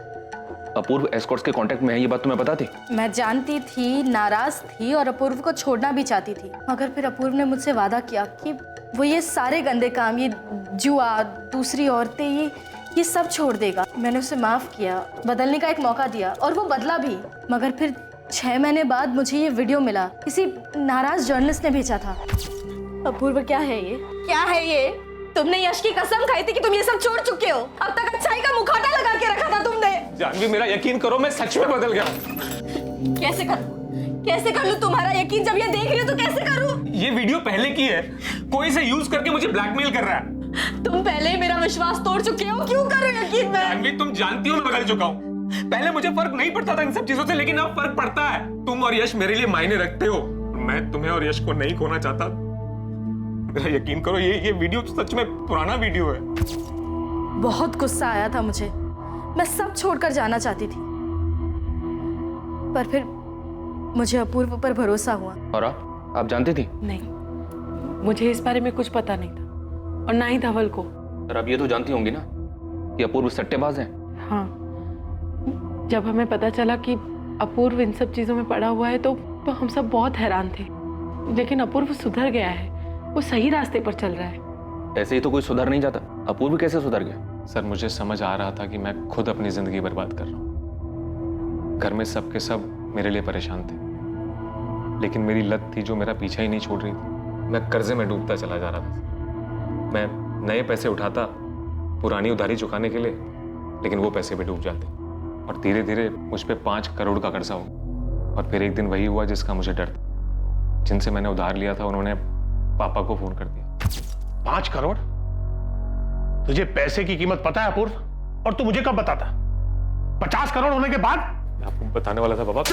अपूर्व एस्कॉर्ट्स के कांटेक्ट में है, ये बात तुम्हें पता थी? मैं जानती थी, नाराज थी और अपूर्व को छोड़ना भी चाहती थी, मगर फिर अपूर्व ने मुझसे वादा किया कि वो ये सारे गंदे काम, ये जुआ, दूसरी औरतें, ये सब छोड़ देगा। मैंने उसे माफ किया, बदलने का एक मौका दिया और वो बदला भी। मगर फिर 6 महीने बाद मुझे ये वीडियो मिला, किसी नाराज जर्नलिस्ट ने भेजा था। अपूर्व क्या है ये? क्या है ये? तुमने यश की कसम खाई थी कि तुम ये सब छोड़ चुके हो। अब तक अच्छाई का मुखौटा लगा के रखा था तुमने। जानवी मेरा यकीन करो, मैं सच में बदल गया। कैसे कर लूं तुम्हारा यकीन? जब ये देख रही हो तो कैसे करूं? ये वीडियो पहले की है, कोई इसे यूज करके मुझे ब्लैकमेल कर रहा है। तुम पहले ही मेरा विश्वास तोड़ चुके हो, क्यों करो यकीन मैं? जानवी तुम जानती हो मैं बदल चुका हूँ। पहले मुझे फर्क नहीं पड़ता था इन सब चीजों से, लेकिन अब फर्क पड़ता है। तुम और यश मेरे लिए मायने रखते हो। मैं तुम्हें और यश को नहीं खोना चाहता। मेरा यकीन करो, ये वीडियो सच में पुराना वीडियो है। बहुत गुस्सा आया था मुझे। मैं सब छोड़कर जाना चाहती थी, पर फिर मुझे अपूर्व पर भरोसा हुआ। और आप जानती थी? नहीं, मुझे इस बारे में कुछ पता नहीं था, और ना ही धवल को। सर आप ये तो जानती होंगी ना कि अपूर्व सट्टेबाज हैं। हाँ, जब हमें पता चला कि अपूर्व इन सब चीजों में पड़ा हुआ है तो हम सब बहुत हैरान थे। लेकिन अपूर्व सुधर गया है, वो सही रास्ते पर चल रहा है। ऐसे ही तो कोई सुधर नहीं जाता। अपूर्व कैसे सुधर गया? सर मुझे समझ आ रहा था कि मैं खुद अपनी जिंदगी बर्बाद कर रहा हूँ। घर में सब के सब मेरे लिए परेशान थे, लेकिन मेरी लत थी जो मेरा पीछा ही नहीं छोड़ रही थी। मैं कर्जे में डूबता चला जा रहा था। मैं नए पैसे उठाता पुरानी उधारी चुकाने के लिए, लेकिन वो पैसे भी डूब जाते, और धीरे धीरे मुझ पे 5 करोड़ का कर्जा हो। और फिर एक दिन वही हुआ जिसका मुझे डर था। जिनसे मैंने उधार लिया था उन्होंने पापा को फोन कर दिया। 5 करोड़? तुझे पैसे की कीमत पता है अपूर्व? और तू मुझे कब बताता? 50 करोड़ होने के बाद? आपको बताने वाला था बाबा।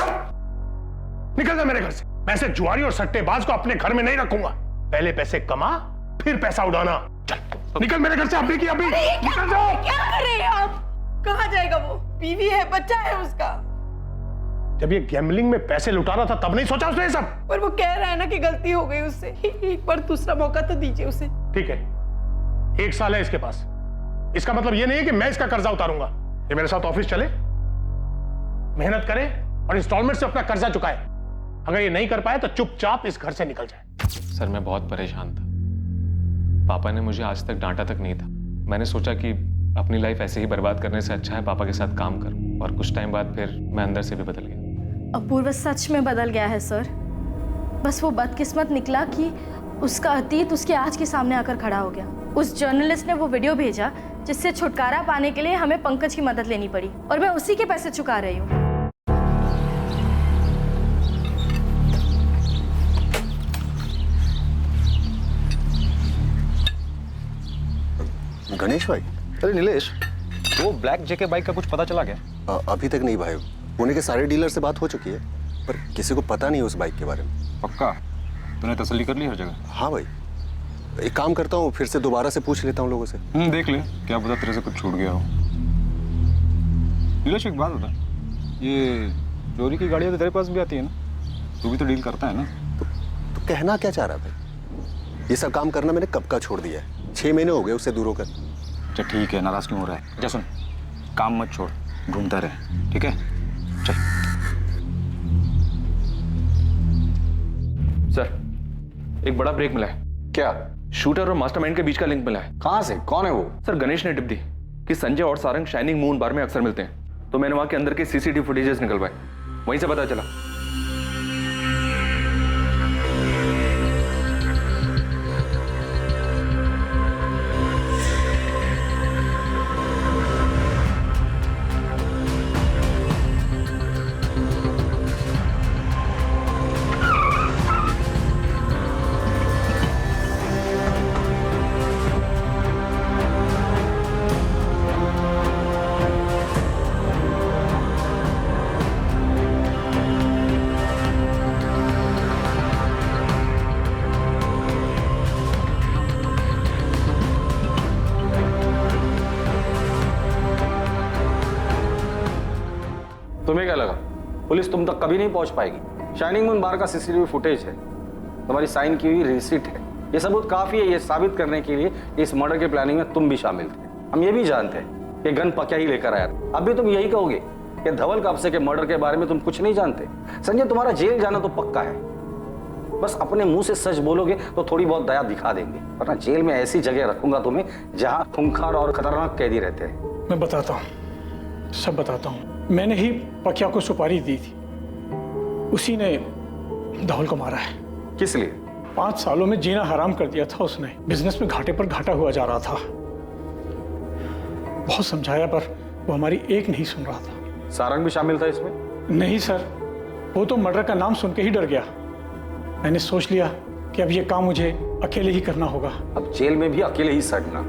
निकल जा मेरे घर से। मैं ऐसे जुआरी और सट्टेबाज को अपने घर में नहीं रखूंगा। पहले पैसे कमा, फिर पैसा उड़ाना। चल निकल मेरे घर से अभी की अभी। निकल जाओ। क्या कर रहे हैं आप? कहाँ जाएगा वो? बीवी है, बच्चा है उसका। जब ये गैम्बलिंग में पैसे लुटा रहा था तब नहीं सोचा उसने ये सब? पर वो कह रहा है ना कि गलती हो गई उससे। एक बार दूसरा मौका तो दीजिए उसे। ठीक है, 1 साल है इसके पास। इसका मतलब ये नहीं है कि मैं इसका कर्जा उतारूंगा। ये मेरे साथ ऑफिस चले, मेहनत करे और इंस्टॉलमेंट से अपना कर्जा चुकाए। अगर ये नहीं कर पाए तो चुपचाप इस घर से निकल जाए। सर मैं बहुत परेशान था। पापा ने मुझे आज तक डांटा तक नहीं था। मैंने सोचा कि अपनी लाइफ ऐसे ही बर्बाद करने से अच्छा है पापा के साथ काम करूं, और कुछ टाइम बाद फिर मैं अंदर से भी बदल गया। अपूर्व सच में बदल गया है सर। बस वो बदकिस्मत निकला कि उसका अतीत उसके आज के सामने आकर खड़ा हो गया। उस जर्नलिस्ट ने वो वीडियो भेजा जिससे छुटकारा पाने के लिए हमें पंकज की मदद लेनी पड़ी, और मैं उसी के पैसे चुका रही हूँ। गणेश भाई। अरे नीलेश, वो ब्लैक जेके बाइक का कुछ पता चला क्या? अभी तक नहीं भाई। पुणे के सारे डीलर से बात हो चुकी है, पर किसी को पता नहीं उस बाइक के बारे में। पक्का? तूने तसल्ली कर ली हर जगह? हाँ भाई, एक काम करता हूँ, फिर से दोबारा से पूछ लेता हूँ लोगों से। देख ले, क्या पता तेरे से कुछ छूट गया हो। नीलेश एक बात बता, ये चोरी की गाड़ियाँ तो तेरे पास भी आती है ना? तू भी तो डील करता है ना? तो कहना क्या चाह रहा भाई? ये सब काम करना मैंने कब का छोड़ दिया है। 6 महीने हो गए उससे दूर होकर। अच्छा ठीक है, नाराज क्यों हो रहा है? जा सुन, काम मत छोड़, ढूंढता रहे, ठीक है? चल। सर एक बड़ा ब्रेक मिला है। क्या? शूटर और मास्टरमाइंड के बीच का लिंक मिला है। कहां से? कौन है वो? सर गणेश ने टिप दी कि संजय और सारंग शाइनिंग मून बार में अक्सर मिलते हैं, तो मैंने वहां के अंदर के सीसीटीवी फुटेजेस निकलवाए, वहीं से पता चला। तुम्हें क्या लगा पुलिस तुम तक कभी नहीं पहुंच पाएगी? शाइनिंग मून बार का सीसीटीवी फुटेज है, तुम्हारी साइन की हुई रिसिट है। ये सबूत काफी है ये साबित करने के लिए कि इस मर्डर के प्लानिंग में तुम भी शामिल थे। हम ये भी जानते हैं कि गन पक्या ही लेकर आया था। अब भी तुम यही कहोगे कि धवल कापसे के मर्डर के बारे में तुम कुछ नहीं जानते? संजय तुम्हारा जेल जाना तो पक्का है, बस अपने मुंह से सच बोलोगे तो थोड़ी बहुत दया दिखा देंगे, वरना जेल में ऐसी जगह रखूंगा तुम्हें जहां खूंखार और खतरनाक कैदी रहते हैं। मैं बताता हूँ, सब बताता हूँ। मैंने ही पकिया को सुपारी दी थी, उसी ने धवल को मारा है। किस लिए? 5 सालों में जीना हराम कर दिया था उसने। बिजनेस में घाटे पर घाटा हुआ जा रहा था। बहुत समझाया पर वो हमारी एक नहीं सुन रहा था। सारंग भी शामिल था इसमें? नहीं सर, वो तो मर्डर का नाम सुन के ही डर गया। मैंने सोच लिया कि अब ये काम मुझे अकेले ही करना होगा। अब जेल में भी अकेले ही सड़ना।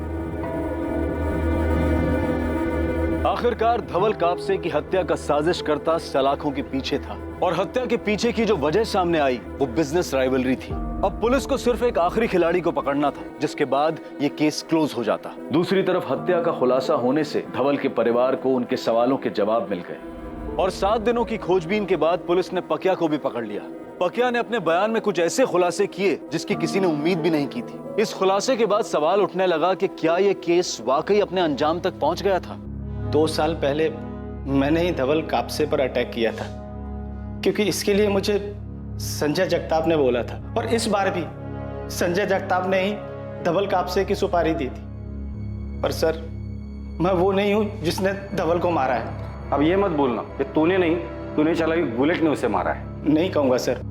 आखिरकार धवल कापसे की हत्या का साजिश करता सलाखों के पीछे था, और हत्या के पीछे की जो वजह सामने आई वो बिजनेस राइवलरी थी। अब पुलिस को सिर्फ एक आखिरी खिलाड़ी को पकड़ना था, जिसके बाद ये केस क्लोज हो जाता। दूसरी तरफ हत्या का खुलासा होने से धवल के परिवार को उनके सवालों के जवाब मिल गए और 7 दिनों की खोजबीन के बाद पुलिस ने पकिया को भी पकड़ लिया। पकिया ने अपने बयान में कुछ ऐसे खुलासे किए जिसकी किसी ने उम्मीद भी नहीं की थी। इस खुलासे के बाद सवाल उठने लगा कि क्या ये केस वाकई अपने अंजाम तक पहुंच गया था। 2 साल पहले मैंने ही धवल कापसे पर अटैक किया था, क्योंकि इसके लिए मुझे संजय जगताप ने बोला था, और इस बार भी संजय जगताप ने ही धवल कापसे की सुपारी दी थी। पर सर, मैं वो नहीं हूं जिसने धवल को मारा है। अब ये मत बोलना कि तूने नहीं, तूने चला बुलेट ने उसे मारा है। नहीं कहूंगा सर,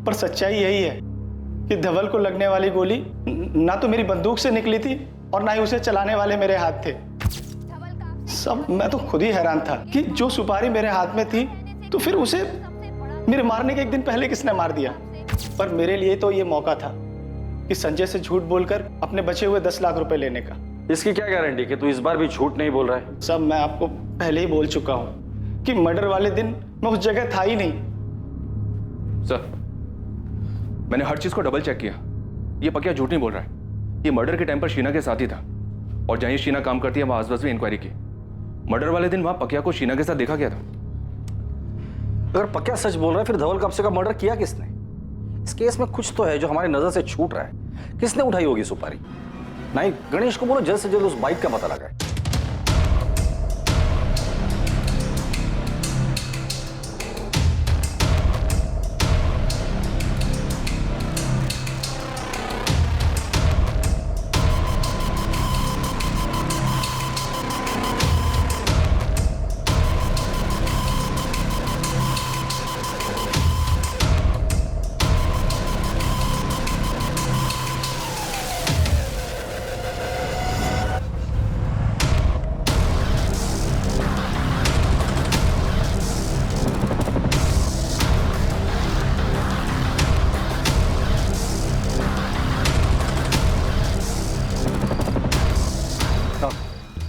पर सच्चाई यही है कि धवल को लगने वाली गोली ना तो मेरी बंदूक से निकली थी और ना ही उसे चलाने वाले मेरे हाथ थे। सब मैं तो खुद ही हैरान था कि जो सुपारी मेरे हाथ में थी तो फिर उसे मेरे मारने के 1 दिन पहले किसने मार दिया। पर मेरे लिए तो ये मौका था कि संजय से झूठ बोलकर अपने बचे हुए 10 लाख रुपए लेने का। इसकी क्या गारंटी कि तू इस बार भी झूठ नहीं बोल रहा है? सब मैं आपको पहले ही बोल चुका हूं कि मर्डर वाले दिन मैं उस जगह था ही नहीं। सर, मैंने हर चीज को डबल चेक किया। ये पकिया झूठ नहीं बोल रहा है। ये मर्डर के टाइम पर शीना के साथ ही था, और जहां शीना काम करती है वहां आसपास भी इंक्वायरी की। मर्डर वाले दिन वहां पकिया को शीना के साथ देखा गया था। अगर पकिया सच बोल रहा है, फिर धवल कापसे का मर्डर किया किसने? इस केस में कुछ तो है जो हमारी नजर से छूट रहा है। किसने उठाई होगी सुपारी? नहीं, गणेश को बोलो जल्द से जल्द उस बाइक का पता लगाए।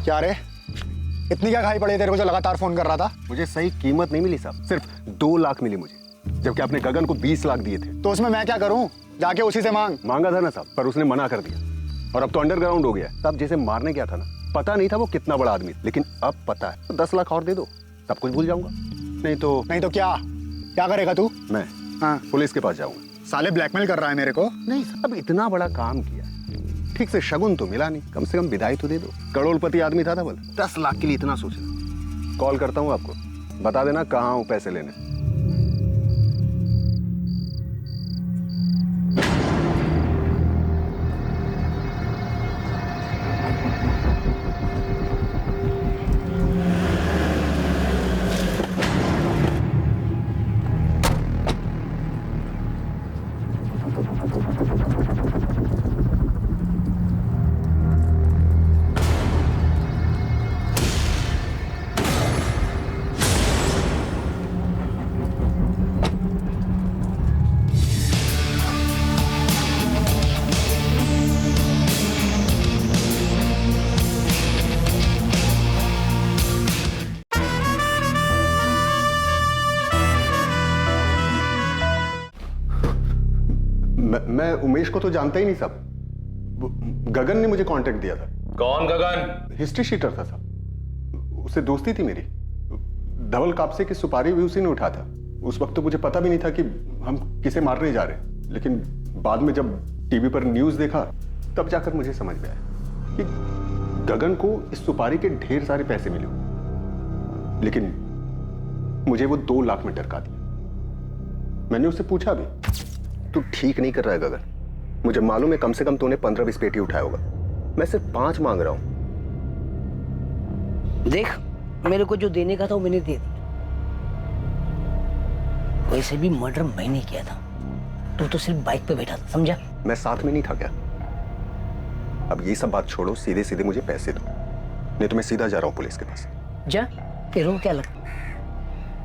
क्या रे, इतनी क्या खाई पड़ी तेरे को जो लगातार फोन कर रहा था? मुझे सही कीमत नहीं मिली साहब, सिर्फ 2 लाख मिली मुझे, जबकि आपने गगन को 20 लाख दिए थे। तो उसमें मैं क्या करूं? जाके उसी से मांगा था ना साहब, पर उसने मना कर दिया और अब तो अंडरग्राउंड हो गया। साहब जैसे मारने गया था ना, पता नहीं था वो कितना बड़ा आदमी, लेकिन अब पता है। तो 10 लाख और दे दो, सब कुछ भूल जाऊंगा। नहीं तो क्या करेगा तू? मैं पुलिस के पास जाऊंगा। साले ब्लैकमेल कर रहा है मेरे को? नहीं साहब, इतना बड़ा काम किया, ठीक से शगुन तो मिला नहीं, कम से कम विदाई तो दे दो। करोड़पति आदमी था धवल, 10 लाख के लिए इतना सोचना। कॉल करता हूँ आपको, बता देना कहाँ हूँ पैसे लेने। मैं उमेश को तो जानता ही नहीं साहब, गगन ने मुझे कांटेक्ट दिया था। कौन गगन? हिस्ट्री शीटर था साहब, उससे दोस्ती थी मेरी। धवल कापसे की सुपारी भी उसी ने उठा था। उस वक्त तो मुझे पता भी नहीं था कि हम किसे मारने जा रहे हैं, लेकिन बाद में जब टीवी पर न्यूज देखा तब जाकर मुझे समझ में आया कि गगन को इस सुपारी के ढेर सारे पैसे मिले, लेकिन मुझे वो 2 लाख में टरका दिया। मैंने उससे पूछा भी, तू ठीक नहीं कर रहा है गगन, मुझे मालूम है कम से कम तूने 15-20 पेटी उठाया होगा, मैं सिर्फ 5 मांग रहा हूं। देख, मेरे को जो देने का था वो मैंने दे दिया। वैसे भी मर्डर मैंने किया था, तू तो सिर्फ बाइक पे बैठा था, समझा? मैं साथ में नहीं था क्या? अब ये सब बात छोड़ो, सीधे सीधे मुझे पैसे दो, नहीं तो मैं सीधा जा रहा हूं पुलिस के पास। जा, तेरे को क्या लगता?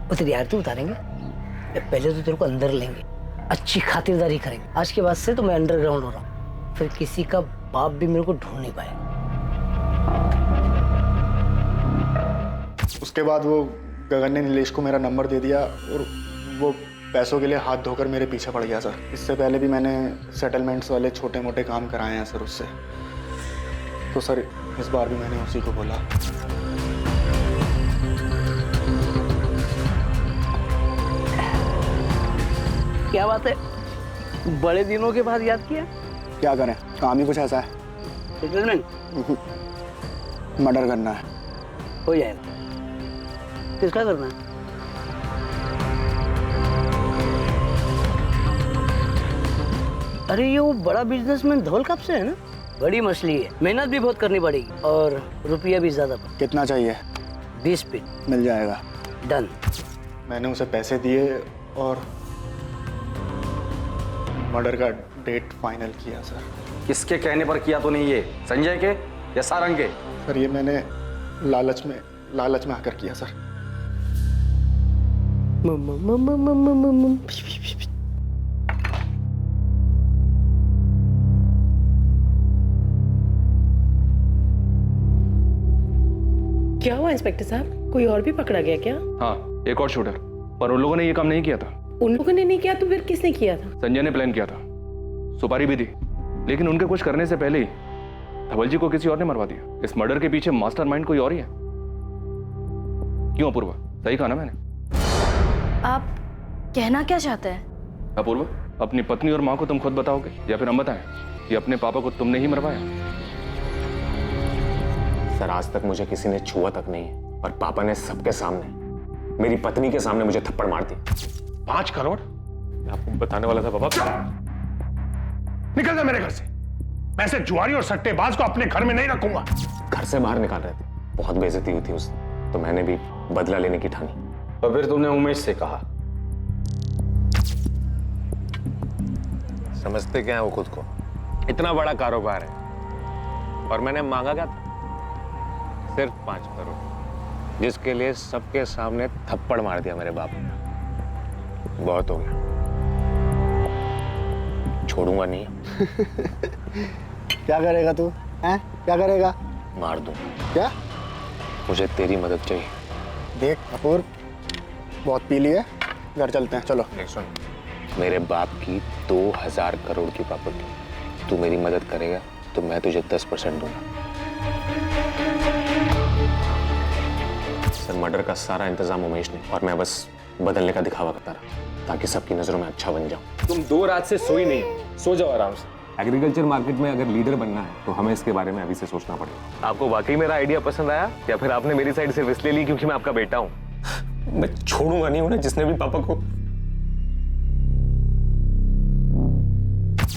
वो तेरी आरती उतारेंगे, पहले तो तेरे को अंदर लेंगे, अच्छी खातिरदारी करेंगे। आज के बाद से तो मैं अंडरग्राउंड हो रहा हूँ, फिर किसी का बाप भी मेरे को ढूंढ नहीं पाएगा। उसके बाद वो गगन ने नीलेश को मेरा नंबर दे दिया और वो पैसों के लिए हाथ धोकर मेरे पीछे पड़ गया सर। इससे पहले भी मैंने सेटलमेंट्स वाले छोटे मोटे काम कराए हैं सर उससे। तो सर इस बार भी मैंने उसी को बोला। क्या बात है, बड़े दिनों के बाद याद किया? क्या करें, काम ही कुछ ऐसा है। सेटलमेंट मर्डर करना है। हो जाएगा। किसका करना है? अरे ये वो बड़ा बिजनेसमैन धवल कब से है ना, बड़ी मछली है, मेहनत भी बहुत करनी पड़ेगी और रुपया भी ज्यादा। कितना चाहिए? 20 पिन। मिल जाएगा। डन। मैंने उसे पैसे दिए और मर्डर का डेट फाइनल किया सर। किसके कहने पर किया तो नहीं ये, संजय के या सारंग के? सर ये मैंने लालच में आकर किया सर। क्या हुआ इंस्पेक्टर साहब, कोई और भी पकड़ा गया क्या? हाँ, एक और शूटर, पर उन लोगों ने ये काम नहीं किया था। उन लोगों ने नहीं किया तो फिर किसने किया था? संजय ने प्लान किया था, सुपारी भी दी, लेकिन उनके कुछ करने से पहले ही धवल जी को किसी और ने मरवा दिया। इस मर्डर के पीछे मास्टरमाइंड कोई और ही है। क्यों अपूर्वा, सही कहा ना मैंने? आप कहना क्या चाहते हैं? अपूर्वा, अपनी पत्नी और माँ को तुम खुद बताओगे या फिर हम बताएं कि अपने पापा को तुमने ही मरवाया? सर आज तक मुझे किसी ने छुआ तक नहीं है, और पापा ने सबके सामने, मेरी पत्नी के सामने मुझे थप्पड़ मार दी। 5 करोड़? मैं आपको बताने वाला था पापा। निकल जा मेरे घर से। मैं ऐसे जुआरी और सट्टेबाज को अपने घर में नहीं रखूंगा। घर से बाहर निकाल रहे थे, बहुत बेइज्जती हुई थी उससे, तो मैंने भी बदला लेने की ठानी। तो फिर तुमने उमेश से कहा? समझते क्या है वो खुद को, इतना बड़ा कारोबार है, और मैंने मांगा क्या था? सिर्फ 5 करोड़, जिसके लिए सबके सामने थप्पड़ मार दिया मेरे बाप ने। बहुत हो गया, छोड़ूंगा नहीं। क्या करेगा तू? हैं? क्या करेगा? मार दूं। क्या? मुझे तेरी मदद चाहिए। देख अपूर्व, बहुत पी लिए, घर चलते हैं, चलो। सुन, मेरे बाप की 2000 करोड़ की प्रॉपर्टी, तू मेरी मदद करेगा तो मैं तुझे 10% दूंगा। सर मर्डर का सारा इंतजाम उमेश ने, और मैं बस बदलने का दिखावा करता रहा ताकि सबकी नजरों में अच्छा बन जाऊं। तुम 2 रात से सोई नहीं, सो जाओ आराम से। एग्रीकल्चर मार्केट में अगर लीडर बनना है तो हमें इसके बारे में अभी से सोचना पड़ेगा। आपको वाकई मेरा आइडिया पसंद आया, या फिर आपने मेरी साइड सिर्फ इसलिए ली क्योंकि मैं आपका बेटा हूं? मैं छोड़ूंगा नहीं उन्हें, जिसने भी पापा को।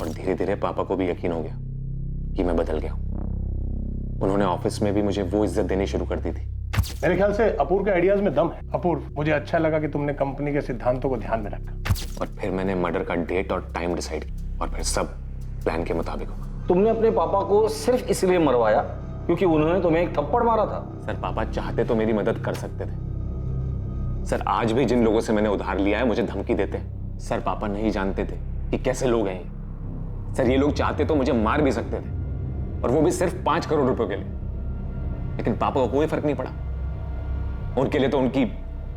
और धीरे धीरे पापा को भी यकीन हो गया कि मैं बदल गया हूं। उन्होंने ऑफिस में भी मुझे वो इज्जत देनी शुरू कर दी थी। मेरे ख्याल से अपूर्व के आइडियाज में दम है। अपूर्व, मुझे अच्छा लगा कि तुमने कंपनी के सिद्धांतों को ध्यान में रखा। और फिर मैंने मर्डर का डेट और टाइम डिसाइड किया, और फिर सब प्लान के मुताबिक हुआ। तुमने अपने पापा को सिर्फ इसलिए मरवाया क्योंकि उन्होंने तुम्हें एक थप्पड़ मारा था? सर पापा चाहते तो मेरी मदद कर सकते थे। सर आज भी जिन लोगों से मैंने उधार लिया है मुझे धमकी देते हैं। सर पापा नहीं जानते थे कि कैसे लोग हैं। सर ये लोग चाहते तो मुझे मार भी सकते थे, और वो भी सिर्फ 5 करोड़ रुपए के लिए। लेकिन पापा को कोई फर्क नहीं पड़ा। उनके लिए तो उनकी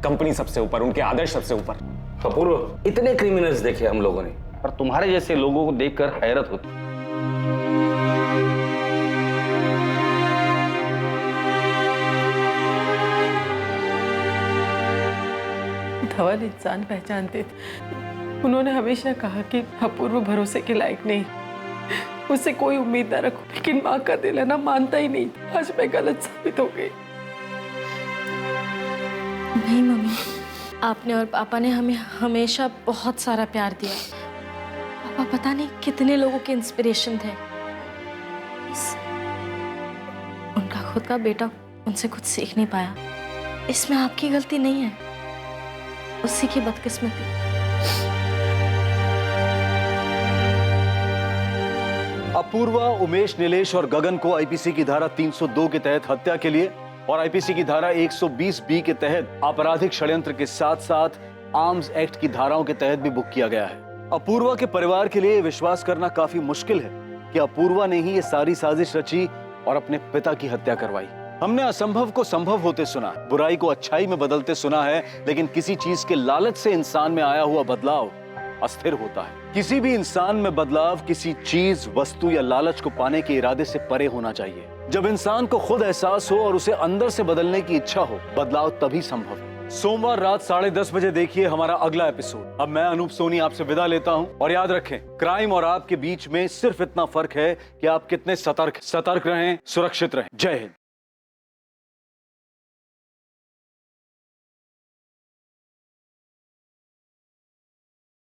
कंपनी सबसे ऊपर, उनके आदर्श सबसे ऊपर। अपूर्व, इतने क्रिमिनल्स देखे हम लोगों ने, पर तुम्हारे जैसे लोगों को देखकर हैरत होती। धवल इंसान पहचानते थे। उन्होंने हमेशा कहा कि अपूर्व भरोसे के लायक नहीं, उससे कोई उम्मीद न रखो, लेकिन माँ का दिल है ना, मानता ही नहीं। आज मैं गलत साबित हो गई। नहीं मम्मी, आपने और पापा ने हमें हमेशा बहुत सारा प्यार दिया। पापा पता नहीं कितने लोगों के इंस्पिरेशन थे। उनका खुद का बेटा उनसे कुछ सीख नहीं पाया, इसमें आपकी गलती नहीं है, उसी की बदकिस्मती। अपूर्वा, उमेश, नीलेश और गगन को आईपीसी की धारा 302 के तहत हत्या के लिए और आईपीसी की धारा 120 के तहत आपराधिक षड्यंत्र के साथ साथ आर्म्स एक्ट की धाराओं के तहत भी बुक किया गया है। अपूर्वा के परिवार के लिए विश्वास करना काफी मुश्किल है कि अपूर्वा ने ही ये सारी साजिश रची और अपने पिता की हत्या करवाई। हमने असंभव को संभव होते सुना, बुराई को अच्छाई में बदलते सुना है, लेकिन किसी चीज के लालच से इंसान में आया हुआ बदलाव अस्थिर होता है। किसी भी इंसान में बदलाव किसी चीज, वस्तु या लालच को पाने के इरादे से परे होना चाहिए। जब इंसान को खुद एहसास हो और उसे अंदर से बदलने की इच्छा हो, बदलाव तभी संभव है। सोमवार रात 10:30 बजे देखिए हमारा अगला एपिसोड। अब मैं अनूप सोनी आपसे विदा लेता हूं और याद रखें, क्राइम और आपके बीच में सिर्फ इतना फर्क है कि आप कितने सतर्क रहें, सुरक्षित रहें। जय हिंद।